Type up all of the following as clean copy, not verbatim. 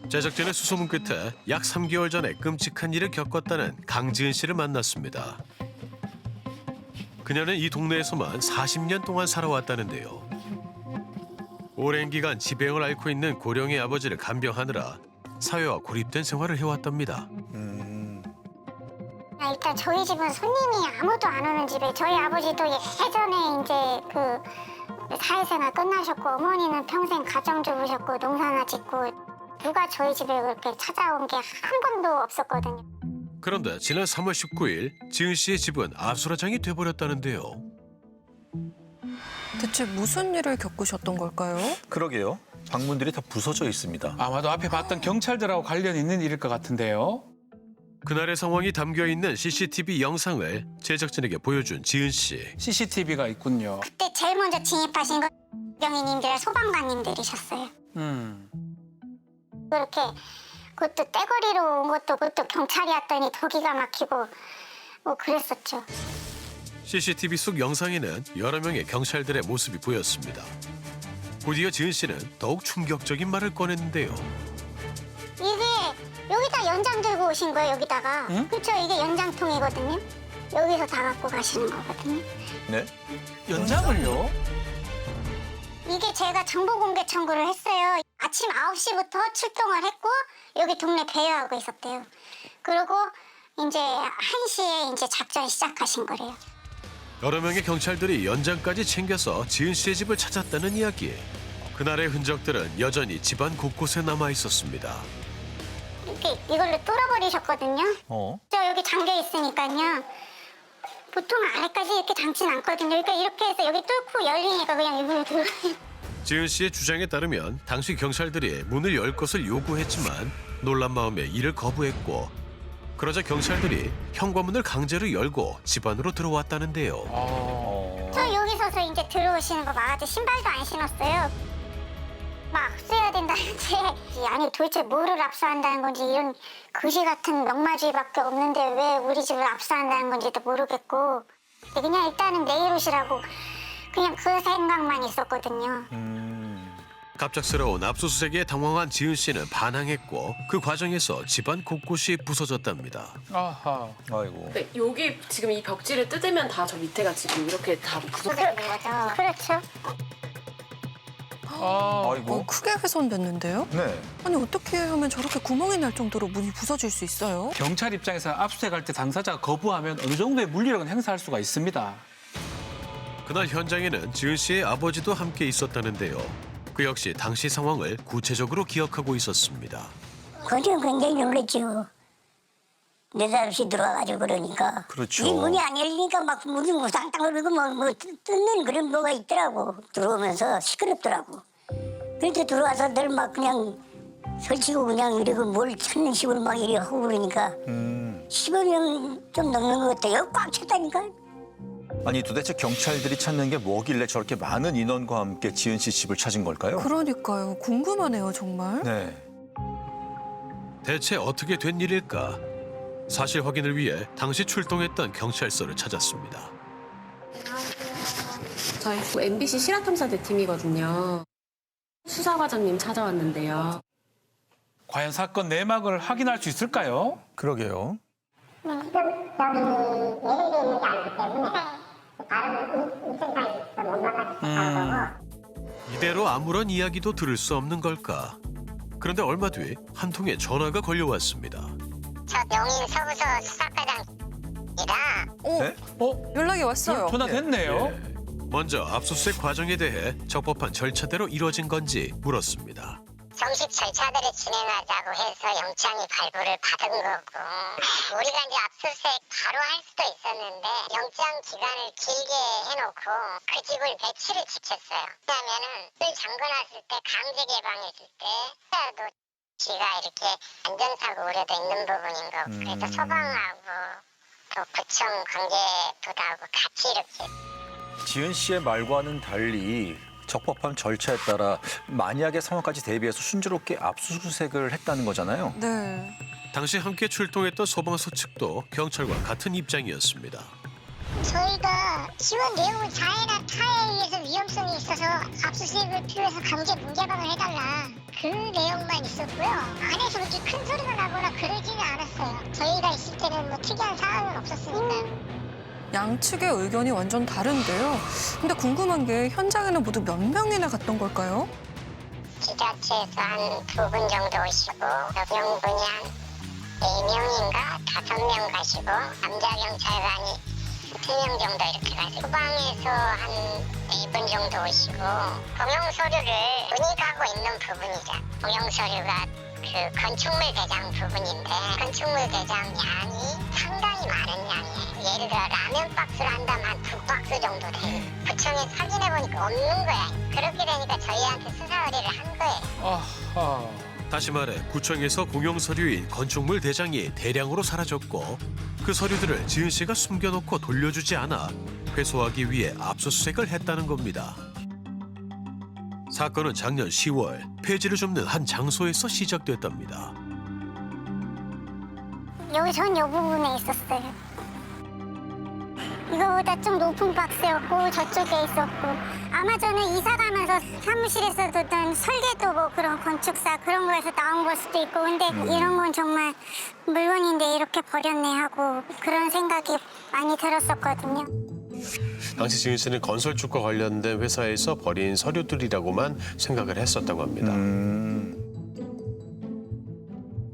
제작진의 수소문 끝에 약 3개월 전에 끔찍한 일을 겪었다는 강지은 씨를 만났습니다. 그녀는 이 동네에서만 40년 동안 살아왔다는데요. 오랜 기간 지병을 앓고 있는 고령의 아버지를 간병하느라 사회와 고립된 생활을 해왔답니다. 일단 저희 집은 손님이 아무도 안 오는 집에 저희 아버지도 예전에 이제 그 사회생활 끝나셨고 어머니는 평생 가정주부셨고 농사나 짓고 누가 저희 집에 그렇게 찾아온 게 한 번도 없었거든요. 그런데 지난 3월 19일 지은 씨의 집은 아수라장이 돼버렸다는데요. 대체 무슨 일을 겪으셨던 걸까요? 그러게요. 방문들이 다 부서져 있습니다. 아마도 앞에 봤던 경찰들하고 관련 있는 일일 것 같은데요. 그날의 상황이 담겨있는 CCTV 영상을 제작진에게 보여준 지은 씨. CCTV가 있군요. 그때 제일 먼저 진입하신 건 경위님들 소방관님들이셨어요. 그렇게 그것도 떼거리로 온 것도 그것도 경찰이 왔더니 더 기가 막히고 뭐 그랬었죠. CCTV 속 영상에는 여러 명의 경찰들의 모습이 보였습니다. 곧이어 지은 씨는 더욱 충격적인 말을 꺼냈는데요. 이게 여기다 연장 들고 오신 거예요, 여기다가. 응? 그렇죠, 이게 연장통이거든요. 여기서 다 갖고 가시는 거거든요. 네? 연장을요? 이게 제가 정보 공개 청구를 했어요. 아침 9시부터 출동을 했고 여기 동네 배회하고 있었대요. 그리고 이제 1시에 이제 작전 시작하신 거래요. 여러 명의 경찰들이 연장까지 챙겨서 지은 씨의 집을 찾았다는 이야기. 그날의 흔적들은 여전히 집안 곳곳에 남아 있었습니다. 이걸로 뚫어버리셨거든요. 어? 여기 잠겨 있으니까요. 보통 아래까지 이렇게 잠진 않거든요. 그러니까 이렇게 해서 여기 뚫고 열리니까 그냥 이걸로 들어. 지은 씨의 주장에 따르면 당시 경찰들이 문을 열 것을 요구했지만 놀란 마음에 이를 거부했고 그러자 경찰들이 현관문을 강제로 열고 집 안으로 들어왔다는데요. 저 여기 서서 이제 들어오시는 거 막아도 신발도 안 신었어요. 막 압수해야 된다는데 아니 도대체 뭐를 압수한다는 건지 이런 거지 같은 명마주의밖에 없는데 왜 우리 집을 압수한다는 건지도 모르겠고 그냥 일단은 내일 오시라고 그냥 그 생각만 있었거든요. 갑작스러운 압수수색에 당황한 지은 씨는 반항했고 그 과정에서 집안 곳곳이 부서졌답니다. 아하. 아이고. 네, 여기 지금 이 벽지를 뜯으면 다 저 밑에가 지금 이렇게 다 부서져 있는 거죠. 그렇죠. 아이고. 크게 훼손됐는데요? 네. 아니 어떻게 하면 저렇게 구멍이 날 정도로 문이 부서질 수 있어요? 경찰 입장에서 압수수색할 때 당사자가 거부하면 어느 정도의 물리력은 행사할 수가 있습니다. 그날 현장에는 지은 씨의 아버지도 함께 있었다는데요. 그 역시 당시 상황을 구체적으로 기억하고 있었습니다. 그전 굉장히 놀랬죠. 느닷없이 들어와가지고 그러니까. 그렇죠. 이 문이 안 열리니까 막 문이 무상땅 그러고 뭐 뜯는 그런 뭐가 있더라고. 들어오면서 시끄럽더라고. 그래서 들어와서 늘 막 그냥 설치고 그냥 이러고 뭘 찾는 식으로 막 이래 하고 그러니까 15명 좀 넘는 것 같아요. 여기 꽉 찼다니까. 아니 도대체 경찰들이 찾는 게 뭐길래 저렇게 많은 인원과 함께 지은 씨 집을 찾은 걸까요? 그러니까요. 궁금하네요, 정말. 네. 대체 어떻게 된 일일까? 사실 확인을 위해 당시 출동했던 경찰서를 찾았습니다. 저희 MBC 실화탐사대 팀이거든요. 수사과장님 찾아왔는데요. 과연 사건 내막을 확인할 수 있을까요? 그러게요. 이대로 아무런 이야기도 들을 수 없는 걸까? 그런데 얼마 뒤 한 통의 전화가 걸려왔습니다. 저 명인 서부서 수사과장이라 네? 연락이 왔어요. 전화 됐네요. 먼저 압수수색 과정에 대해 적법한 절차대로 이루어진 건지 물었습니다. 정식 절차대로 진행하자고 해서 영장이 발부를 받은 거고 우리가 이제 압수수색 바로 할 수도 있었는데 영장 기간을 길게 해놓고 그 집을 며칠을 지켰어요. 왜냐하면은 을 잠궈놨을 때 강제 개방했을 때도 지가 이렇게 안전사고 우려도 있는 부분인 거고 그래서 소방하고 또 구청 관계부하고 같이 이렇게 지은 씨의 말과는 달리 적법한 절차에 따라 만약의 상황까지 대비해서 순조롭게 압수수색을 했다는 거잖아요. 네. 당시 함께 출동했던 소방서 측도 경찰과 같은 입장이었습니다. 저희가 지원 내용을 자해나 타해에 의해서 위험성이 있어서 압수수색을 필요해서 강제 문개방을 해달라. 그 내용만 있었고요. 안에서 그렇게 큰 소리가 나거나 그러지는 않았어요. 저희가 있을 때는 뭐 특이한 상황은 없었으니까. 양측의 의견이 완전 다른데요. 근데 궁금한 게 현장에는 모두 몇 명이나 갔던 걸까요? 지자체에서 한 2분 정도 오시고 여성분이 한 4명인가 5명 가시고 남자 경찰관이 3명 정도 이렇게 가시고 소방에서 한 4분 정도 오시고 공용 서류를 문의하고 있는 부분이죠. 공용 서류가 그 건축물 대장 부분인데 건축물 대장 양이 상당히 많은 양이에요. 예를 들어 라면 박스를 한다면 한 2박스 정도 돼요. 구청에서 확인해 보니까 없는 거야. 그렇게 되니까 저희한테 수사 의뢰를 한 거예요. 아하. 다시 말해 구청에서 공용 서류인 건축물 대장이 대량으로 사라졌고 그 서류들을 지은 씨가 숨겨놓고 돌려주지 않아 회수하기 위해 압수수색을 했다는 겁니다. 사건은 작년 10월 폐지를 줍는 한 장소에서 시작됐답니다. 여기 전 요 부분에 있었어요. 이거보다 좀 높은 박스였고 저쪽에 있었고 아마 저는 이사 가면서 사무실에서 두던 설계도 뭐 그런 건축사 그런 거에서 나온 걸 수도 있고 근데 이런 건 정말 물건인데 이렇게 버렸네 하고 그런 생각이 많이 들었었거든요. 당시 지은 씨는 건설축과 관련된 회사에서 버린 서류들이라고만 생각을 했었다고 합니다.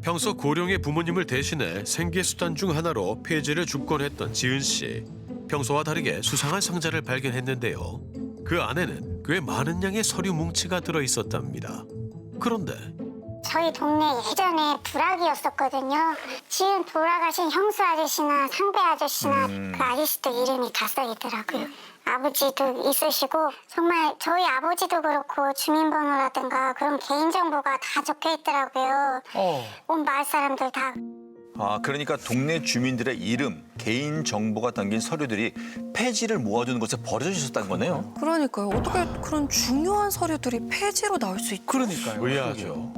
평소 고령의 부모님을 대신해 생계수단 중 하나로 폐지를 줍곤 했던 지은 씨. 평소와 다르게 수상한 상자를 발견했는데요. 그 안에는 꽤 많은 양의 서류 뭉치가 들어있었답니다. 그런데 저희 동네 예전에 부락이었었거든요. 지금 돌아가신 형수 아저씨나 상배 아저씨나 그 아저씨도 이름이 다 써있더라고요. 아버지도 있으시고 정말 저희 아버지도 그렇고 주민번호라든가 그런 개인정보가 다 적혀있더라고요. 온 마을 사람들 다. 아, 그러니까 동네 주민들의 이름, 개인 정보가 담긴 서류들이 폐지를 모아두는 곳에 버려져 있었다는 거네요. 그러니까요. 어떻게 그런 중요한 서류들이 폐지로 나올 수 있죠? 그러니까요. 의아하죠.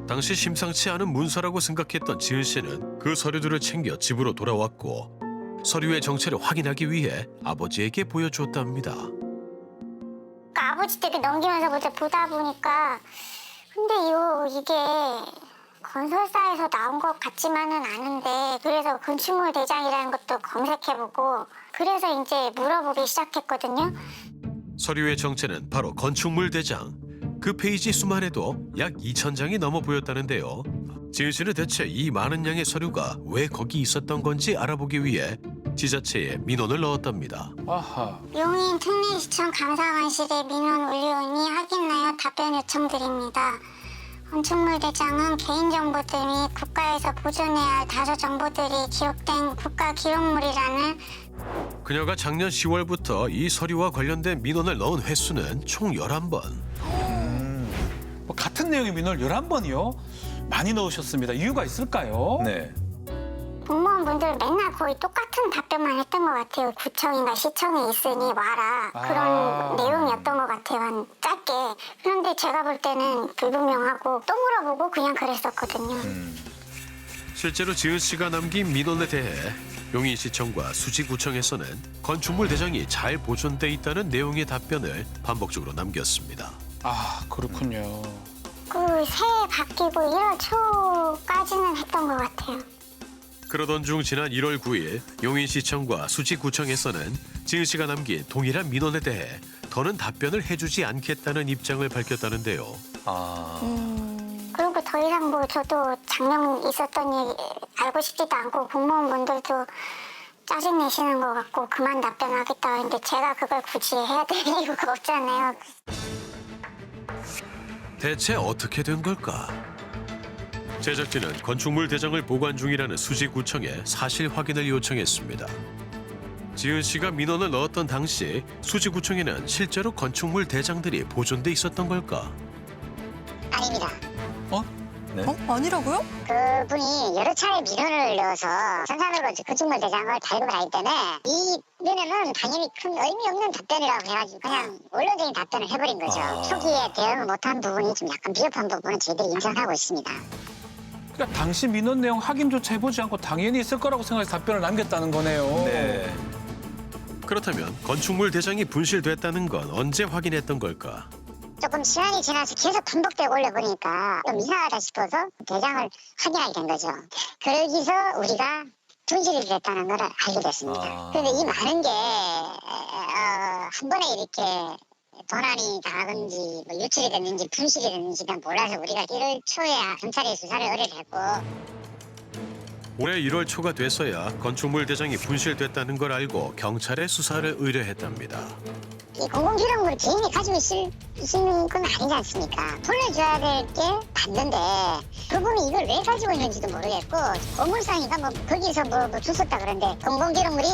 당시 심상치 않은 문서라고 생각했던 지은 씨는 그 서류들을 챙겨 집으로 돌아왔고 서류의 정체를 확인하기 위해 아버지에게 보여주었답니다. 그러니까 아버지 댁에 넘기면서 보다 보니까 근데 이게 건설사에서 나온 것 같지만은 않은데 그래서 건축물 대장이라는 것도 검색해보고 그래서 이제 물어보기 시작했거든요. 서류의 정체는 바로 건축물 대장. 그 페이지 수만 해도 약 2,000장이 넘어 보였다는데요. 지은 씨는 대체 이 많은 양의 서류가 왜 거기 있었던 건지 알아보기 위해 지자체에 민원을 넣었답니다. 아하. 용인 특례시청 감사관실에 민원 올려오니 확인하여 답변 요청드립니다. 건축물 대장은 개인정보들 및 국가에서 보존해야 할 다수 정보들이 기록된 국가기록물이라는 그녀가 작년 10월부터 이 서류와 관련된 민원을 넣은 횟수는 총 11번. 뭐 같은 내용의 민원을 11번이요? 많이 넣으셨습니다. 이유가 있을까요? 네. 공무원분들 맨날 거의 똑같은 답변만 했던 것 같아요. 구청인가 시청에 있으니 와라. 그런 내용이었던 것 같아요. 한 짧게. 그런데 제가 볼 때는 불분명하고 또 물어보고 그냥 그랬었거든요. 실제로 지은 씨가 남긴 민원에 대해 용인시청과 수지구청에서는 건축물 대장이 잘 보존돼 있다는 내용의 답변을 반복적으로 남겼습니다. 아, 그렇군요. 그 새해 바뀌고 1월 초까지는 했던 것 같아요. 그러던 중 지난 1월 9일 용인시청과 수지구청에서는 지은 씨가 남긴 동일한 민원에 대해 더는 답변을 해주지 않겠다는 입장을 밝혔다는데요. 아. 그리고 더 이상 뭐 저도 작년 있었던 일 알고 싶지도 않고 공무원분들도 짜증내시는 것 같고 그만 답변하겠다 하는데 제가 그걸 굳이 해야 될 이유가 없잖아요. 대체 어떻게 된 걸까? 제작진은 건축물 대장을 보관 중이라는 수지구청에 사실 확인을 요청했습니다. 지은 씨가 민원을 넣었던 당시 수지구청에는 실제로 건축물 대장들이 보존돼 있었던 걸까? 아닙니다. 네. 아니라고요? 그분이 여러 차례 민원을 넣어서 전산으로 건축물 대장을 발급을 하기 때문에 이 민원은 당연히 큰 의미 없는 답변이라고 해가지고 그냥 원론적인 답변을 해버린 거죠. 초기에 대응을 못한 부분이 좀 약간 비겁한 부분은 저희들이 인정하고 있습니다. 그러니까 당시 민원 내용 확인조차 해보지 않고 당연히 있을 거라고 생각해서 답변을 남겼다는 거네요. 네. 그렇다면 건축물 대장이 분실됐다는 건 언제 확인했던 걸까? 조금 시간이 지나서 계속 반복되고 올려보니까 좀 이상하다 싶어서 대장을 확인하게 된 거죠. 그러기서 우리가 분실이 됐다는 걸 알게 됐습니다. 그런데 이 많은 게 한 번에 이렇게 도난이 당하든지 뭐 유출이 됐는지 분실이 됐는지 난 몰라서 우리가 1월 초에야 경찰에 수사를 의뢰했고 올해 1월 초가 돼서야 건축물 대장이 분실됐다는 걸 알고 경찰에 수사를 의뢰했답니다. 이 공공기록물을 개인이 가지고 있는 건 아니지 않습니까? 돌려줘야 될 게 맞는데 그분이 이걸 왜 가지고 있는지도 모르겠고 건물상이가 뭐 거기서 뭐 주웠다 그러는데 공공기록물이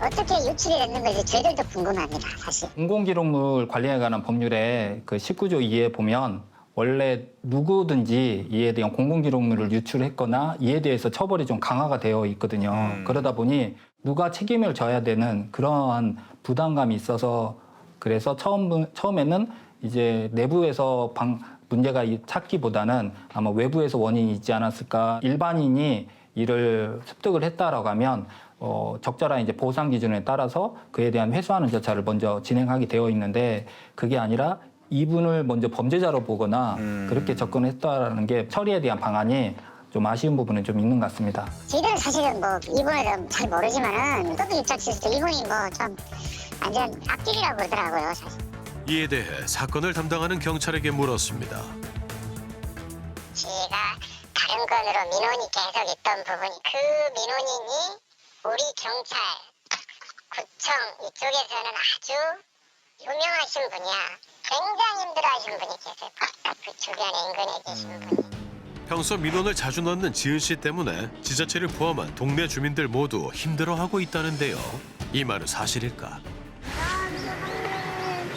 어떻게 유출이 됐는 건지 저희들도 궁금합니다, 사실. 공공기록물 관리에 관한 법률의 그 19조 2에 보면 원래 누구든지 이에 대한 공공기록물을 유출했거나 이에 대해서 처벌이 좀 강화가 되어 있거든요. 그러다 보니 누가 책임을 져야 되는 그러한 부담감이 있어서 그래서 처음에는 이제 내부에서 문제가 찾기보다는 아마 외부에서 원인이 있지 않았을까. 일반인이 이를 습득을 했다라고 하면 적절한 이제 보상 기준에 따라서 그에 대한 회수하는 절차를 먼저 진행하게 되어 있는데 그게 아니라 이분을 먼저 범죄자로 보거나 그렇게 접근했다라는 게 처리에 대한 방안이 좀 아쉬운 부분은 좀 있는 것 같습니다. 저희들은 사실은 뭐 이분을 잘 모르지만은 그분 입장에서 이분이 뭐 좀 완전 악질이라고 그러더라고요, 사실. 이에 대해 사건을 담당하는 경찰에게 물었습니다. 제가 다른 건으로 민원이 계속 있던 부분이 그 민원인이 우리 경찰, 구청 이쪽에서는 아주 유명하신 분이야. 굉장히 힘들어하시는 분이 계세요. 그 주변에 인근에 계시는 분이. 평소 민원을 자주 넣는 지은 씨 때문에 지자체를 포함한 동네 주민들 모두 힘들어하고 있다는데요. 이 말은 사실일까?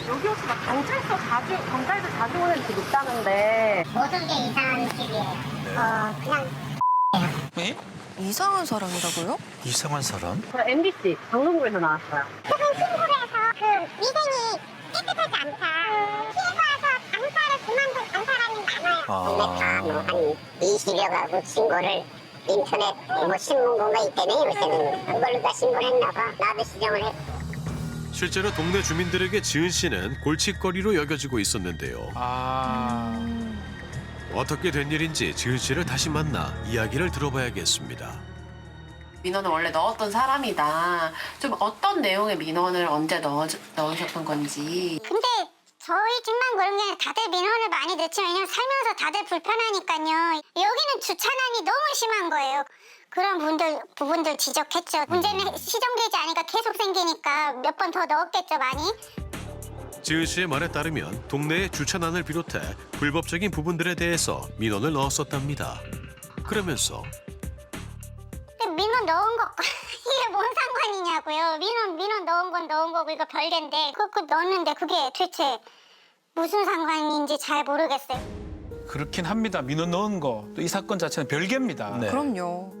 여기 혹시 막 경찰도 자주 오는 집 있다는데 모든 게 이상한 집이에요. 그냥 네? 이상한 사람이라고요? 이상한 사람? 저 MBC 방송국에서 나왔어요. 친구에서 그 위생이 깨끗하지 않다. 피해가 와서 장사를 그만둔 간 사람이 많아요. 동네 다뭐한 20여 가구 신고를 인터넷 뭐 신문고가 있다네 요새는 그걸로 다 신고를 했나 봐. 나도 시정을 했고. 실제로 동네 주민들에게 지은 씨는 골칫거리로 여겨지고 있었는데요. 어떻게 된 일인지 지은 씨를 다시 만나 이야기를 들어봐야겠습니다. 민원을 원래 넣었던 사람이다. 좀 어떤 내용의 민원을 언제 넣으셨던 건지. 근데 저희 집만 그런 게 아니라 다들 민원을 많이 넣지. 왜냐면 살면서 다들 불편하니까요. 여기는 주차난이 너무 심한 거예요. 그런 부분들 지적했죠. 문제는 시정되지 않으니까 계속 생기니까 몇 번 더 넣었겠죠, 많이. 지은 씨의 말에 따르면 동네의 주차난을 비롯해 불법적인 부분들에 대해서 민원을 넣었었답니다. 그러면서 민원 넣은 거 이게 뭔 상관이냐고요. 민원 넣은 건 넣은 거고 이거 별개인데 그거 넣었는데 그게 도대체 무슨 상관인지 잘 모르겠어요. 그렇긴 합니다. 민원 넣은 거. 또 이 사건 자체는 별개입니다. 네. 그럼요.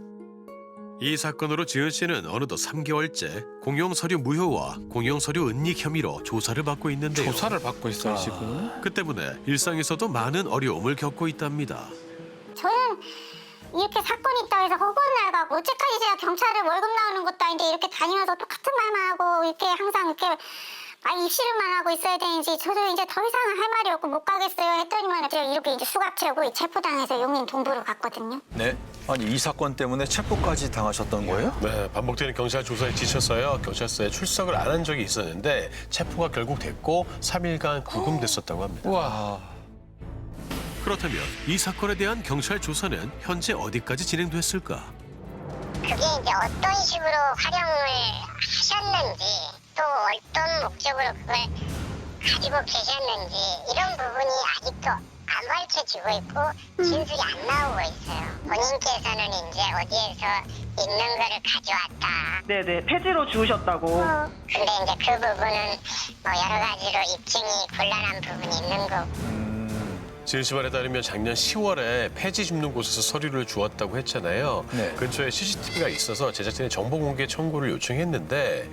이 사건으로 지은 씨는 어느덧 3개월째 공용서류 무효와 공용서류 은닉 혐의로 조사를 받고 있는데요. 조사를 받고 있어요, 지금. 그 때문에 일상에서도 많은 어려움을 겪고 있답니다. 저는 이렇게 사건이 있다고 해서 허구한 날 가고 어째까지 제가 경찰에 월급 나오는 것도 아닌데 이렇게 다니면서 똑같은 말만 하고 이렇게 항상 이렇게 입씨름만 하고 있어야 되는지 저도 이제 더 이상 할 말이 없고 못 가겠어요 했더니만 제가 이렇게 이제 수갑 채우고 체포당해서 용인 동부로 갔거든요. 네. 아니 이 사건 때문에 체포까지 당하셨던 거예요? 네, 반복되는 경찰 조사에 지쳐서요. 경찰서에 출석을 안 한 적이 있었는데 체포가 결국 됐고 3일간 구금됐었다고 합니다. 우와. 그렇다면 이 사건에 대한 경찰 조사는 현재 어디까지 진행됐을까? 그게 이제 어떤 식으로 활용을 하셨는지 또 어떤 목적으로 그걸 가지고 계셨는지 이런 부분이 아직도 안 밝혀지고 있고 진술이 안 나오고 있어요. 본인께서는 이제 어디에서 있는 거를 가져왔다. 네네, 폐지로 주우셨다고. 근데 이제 그 부분은 뭐 여러 가지로 입증이 곤란한 부분이 있는 거고. 지은 씨 말에 따르면 작년 10월에 폐지 줍는 곳에서 서류를 주었다고 했잖아요. 네. 근처에 CCTV가 있어서 제작진이 정보 공개 청구를 요청했는데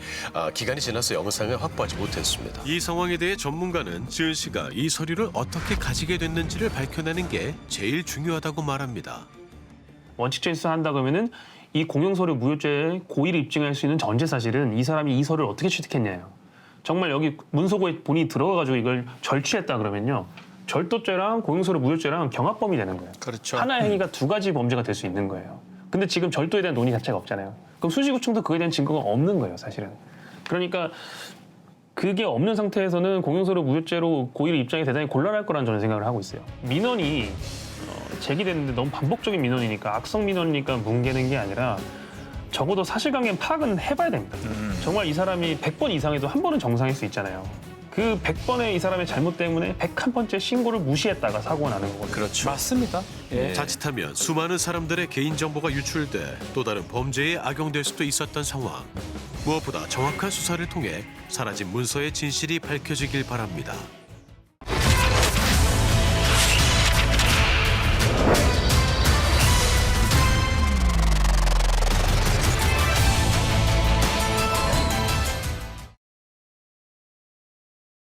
기간이 지나서 영상을 확보하지 못했습니다. 이 상황에 대해 전문가는 지은 씨가 이 서류를 어떻게 가지게 됐는지를 밝혀내는 게 제일 중요하다고 말합니다. 원칙적인 수사한다 그러면은 이 공용서류 무효죄에 고의를 입증할 수 있는 전제 사실은 이 사람이 이 서류를 어떻게 취득했냐예요. 정말 여기 문서고에 본인이 들어가가지고 이걸 절취했다 그러면요. 절도죄랑 공용서류 무효죄랑 경합범이 되는 거예요. 그렇죠. 하나의 행위가 두 가지 범죄가 될 수 있는 거예요. 근데 지금 절도에 대한 논의 자체가 없잖아요. 그럼 수지구청도 그에 대한 증거가 없는 거예요, 사실은. 그러니까 그게 없는 상태에서는 공용서류 무효죄로 고의를 입장이 대단히 곤란할 거라는 저는 생각을 하고 있어요. 민원이 제기됐는데 너무 반복적인 민원이니까 악성 민원이니까 뭉개는 게 아니라 적어도 사실관계 파악은 해봐야 됩니다. 정말 이 사람이 100번 이상해도 한 번은 정상일 수 있잖아요. 그 100번의 이 사람의 잘못 때문에 101번째 신고를 무시했다가 사고가 나는 거거든요. 그렇죠. 맞습니다. 예. 자칫하면 수많은 사람들의 개인정보가 유출돼 또 다른 범죄에 악용될 수도 있었던 상황. 무엇보다 정확한 수사를 통해 사라진 문서의 진실이 밝혀지길 바랍니다.